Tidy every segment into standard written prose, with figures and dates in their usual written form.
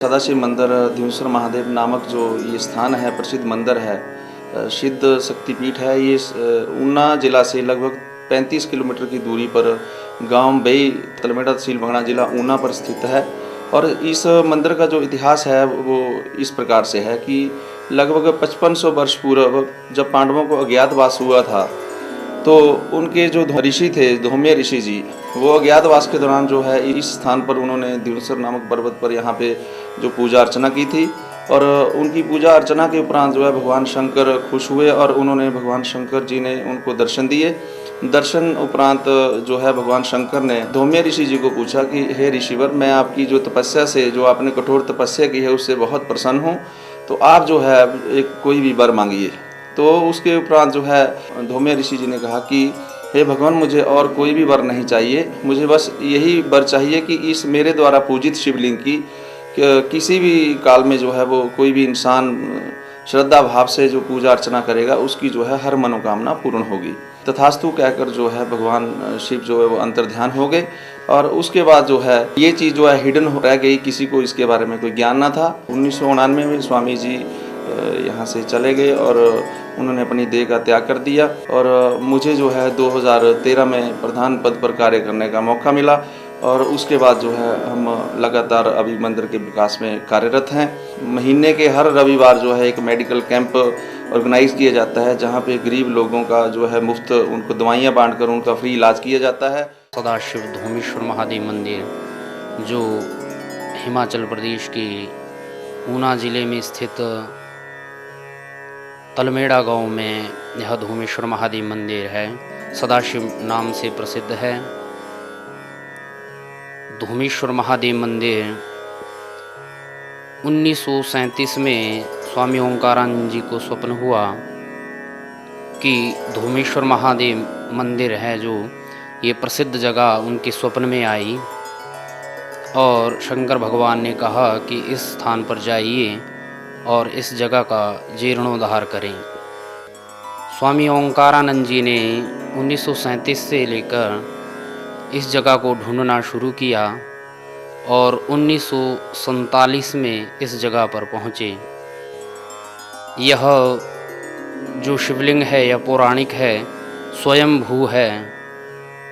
सदाशिव मंदिर ध्युंसर महादेव नामक जो ये स्थान है, प्रसिद्ध मंदिर है, सिद्ध शक्तिपीठ है। ये ऊना जिला से लगभग 35 किलोमीटर की दूरी पर गांव बई तलमेड़ा तहसील बंगड़ा जिला ऊना पर स्थित है। और इस मंदिर का जो इतिहास है वो इस प्रकार से है कि लगभग 5500 वर्ष पूर्व जब पांडवों को अज्ञातवास हुआ था, तो उनके जो ऋषि थे, धौम्य ऋषि जी, वो अज्ञातवास के दौरान जो है इस स्थान पर उन्होंने ध्युंसर नामक पर्वत पर यहाँ पे जो पूजा अर्चना की थी। और उनकी पूजा अर्चना के उपरांत जो है भगवान शंकर खुश हुए और उन्होंने भगवान शंकर जी ने उनको दर्शन दिए। दर्शन उपरांत जो है भगवान शंकर ने धौम्य ऋषि जी को पूछा कि हे ऋषिवर, मैं आपकी जो तपस्या से, जो आपने कठोर तपस्या की है, उससे बहुत प्रसन्न हूँ, तो आप जो है एक कोई भी वर मांगिए। तो उसके उपरांत जो है धौम्य ऋषि जी ने कहा कि हे भगवान, मुझे और कोई भी वर नहीं चाहिए, मुझे बस यही वर चाहिए कि इस मेरे द्वारा पूजित शिवलिंग की किसी भी काल में जो है वो कोई भी इंसान श्रद्धा भाव से जो पूजा अर्चना करेगा उसकी जो है हर मनोकामना पूर्ण होगी। तथास्तु कहकर जो है भगवान शिव जो है वो अंतर्ध्यान हो गए। और उसके बाद जो है ये चीज़ जो है हिडन रह गई, किसी को इसके बारे में कोई ज्ञान ना था। 1999 में स्वामी जी यहाँ से चले गए और उन्होंने अपनी देह का त्याग कर दिया। और मुझे जो है 2013 में प्रधान पद पर कार्य करने का मौका मिला। और उसके बाद जो है हम लगातार अभी मंदिर के विकास में कार्यरत हैं। महीने के हर रविवार जो है एक मेडिकल कैंप ऑर्गेनाइज किया जाता है, जहाँ पे गरीब लोगों का जो है मुफ्त उनको दवाइयाँ बांटकर उनका फ्री इलाज किया जाता है। सदाशिव धूमेश्वर महादेव मंदिर जो हिमाचल प्रदेश के ऊना ज़िले में स्थित तलमेड़ा गांव में यह धूमेश्वर महादेव मंदिर है, सदाशिव नाम से प्रसिद्ध है। धूमेश्वर महादेव मंदिर 1937 में स्वामी ओंकारानंद जी को स्वप्न हुआ कि धूमेश्वर महादेव मंदिर है जो ये प्रसिद्ध जगह उनके स्वप्न में आई। और शंकर भगवान ने कहा कि इस स्थान पर जाइए और इस जगह का जीर्णोद्धार करें। स्वामी ओंकारानंद जी ने 1937 से लेकर इस जगह को ढूंढना शुरू किया और 1947 में इस जगह पर पहुँचे। यह जो शिवलिंग है यह पौराणिक है, स्वयंभू है,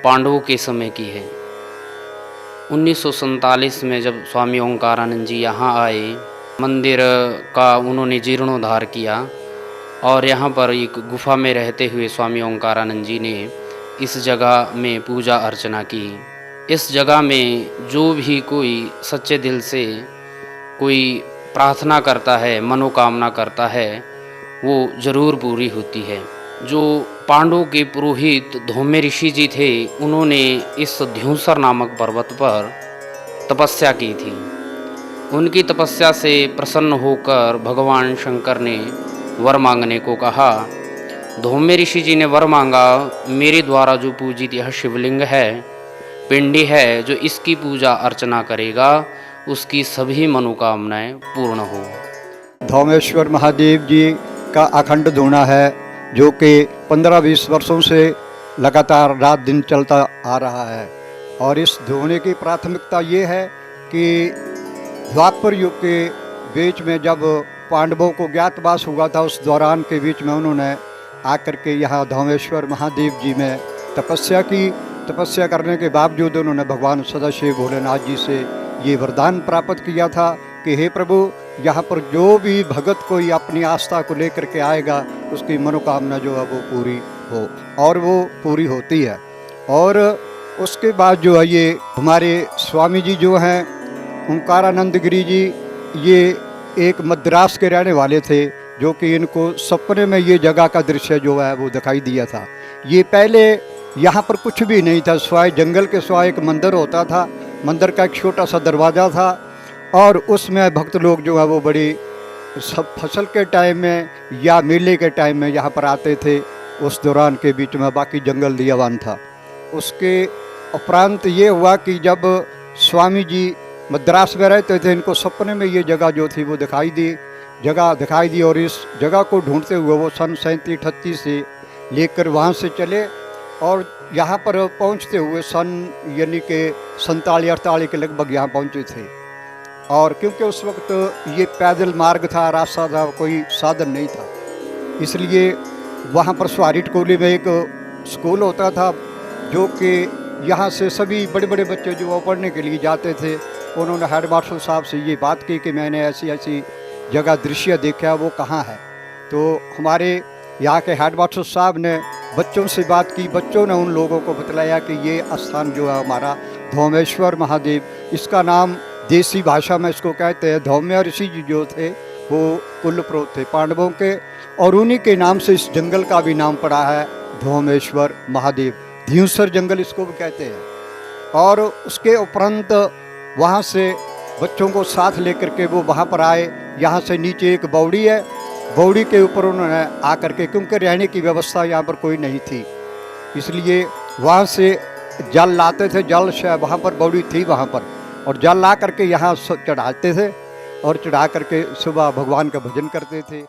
पांडवों के समय की है। 1947 में जब स्वामी ओंकारानंद जी यहाँ आए, मंदिर का उन्होंने जीर्णोद्धार किया और यहाँ पर एक गुफा में रहते हुए स्वामी ओंकारानंद जी ने इस जगह में पूजा अर्चना की। इस जगह में जो भी कोई सच्चे दिल से कोई प्रार्थना करता है, मनोकामना करता है, वो ज़रूर पूरी होती है। जो पांडवों के पुरोहित धौम्य ऋषि जी थे, उन्होंने इस ध्युंसर नामक पर्वत पर तपस्या की थी। उनकी तपस्या से प्रसन्न होकर भगवान शंकर ने वर मांगने को कहा। धौम्य ऋषि जी ने वर मांगा, मेरे द्वारा जो पूजित यह शिवलिंग है, पिंडी है, जो इसकी पूजा अर्चना करेगा उसकी सभी मनोकामनाएं पूर्ण हो। धौमेश्वर महादेव जी का अखंड धूना है जो कि 15-20 वर्षों से लगातार रात दिन चलता आ रहा है। और इस धूने की प्राथमिकता ये है कि द्वापर युग के बीच में जब पांडवों को ज्ञातवास हुआ था, उस दौरान के बीच में उन्होंने आकर के यहाँ धौमेश्वर महादेव जी में तपस्या की। तपस्या करने के बावजूद उन्होंने भगवान सदाशिव भोलेनाथ जी से ये वरदान प्राप्त किया था कि हे प्रभु, यहाँ पर जो भी भगत कोई अपनी आस्था को लेकर के आएगा उसकी मनोकामना जो है वो पूरी हो, और वो पूरी होती है। और उसके बाद जो है ये हमारे स्वामी जी जो हैं ओंकारानंद गिरी जी, ये एक मद्रास के रहने वाले थे, जो कि इनको सपने में ये जगह का दृश्य जो है वो दिखाई दिया था। ये पहले यहाँ पर कुछ भी नहीं था, सिवाय जंगल के सिवाय एक मंदिर होता था। मंदिर का एक छोटा सा दरवाज़ा था और उसमें भक्त लोग जो है वो बड़ी सब फसल के टाइम में या मेले के टाइम में यहाँ पर आते थे। उस दौरान के बीच में बाकी जंगल दियावान था। उसके उपरांत ये हुआ कि जब स्वामी जी मद्रास में रहते थे, इनको सपने में ये जगह जो थी वो दिखाई दी और इस जगह को ढूंढते हुए वो सन 37-38 से लेकर वहाँ से चले और यहाँ पर पहुँचते हुए सन यानी कि 47-48 के लगभग यहाँ पहुँचे थे। और क्योंकि उस वक्त ये पैदल मार्ग था, रास्ता था, कोई साधन नहीं था, इसलिए वहाँ पर सुहारी टकोली में एक स्कूल होता था जो कि यहाँ से सभी बड़े बड़े बच्चे जो वो पढ़ने के लिए जाते थे। उन्होंने हेड मास्टर साहब से ये बात की कि मैंने ऐसी ऐसी जगह दृश्य देखा, वो कहाँ है। तो हमारे यहाँ के हेड मास्टर साहब ने बच्चों से बात की, बच्चों ने उन लोगों को बतलाया कि ये स्थान जो है हमारा धौमेश्वर महादेव, इसका नाम देसी भाषा में इसको कहते हैं। धौम्य ऋषि जी जो थे वो कुलपुरोहित थे पांडवों के, और उन्हीं के नाम से इस जंगल का भी नाम पड़ा है धौमेश्वर महादेव। ध्यूसर जंगल इसको भी कहते हैं। और उसके उपरांत वहाँ से बच्चों को साथ लेकर के वो वहाँ पर आए। यहाँ से नीचे एक बौड़ी है, बौड़ी के ऊपर उन्होंने आकर के, क्योंकि रहने की व्यवस्था यहाँ पर कोई नहीं थी, इसलिए वहाँ से जल लाते थे, जल से वहाँ पर बौड़ी थी वहाँ पर, और जल ला करके यहाँ चढ़ाते थे और चढ़ा करके सुबह भगवान का भजन करते थे।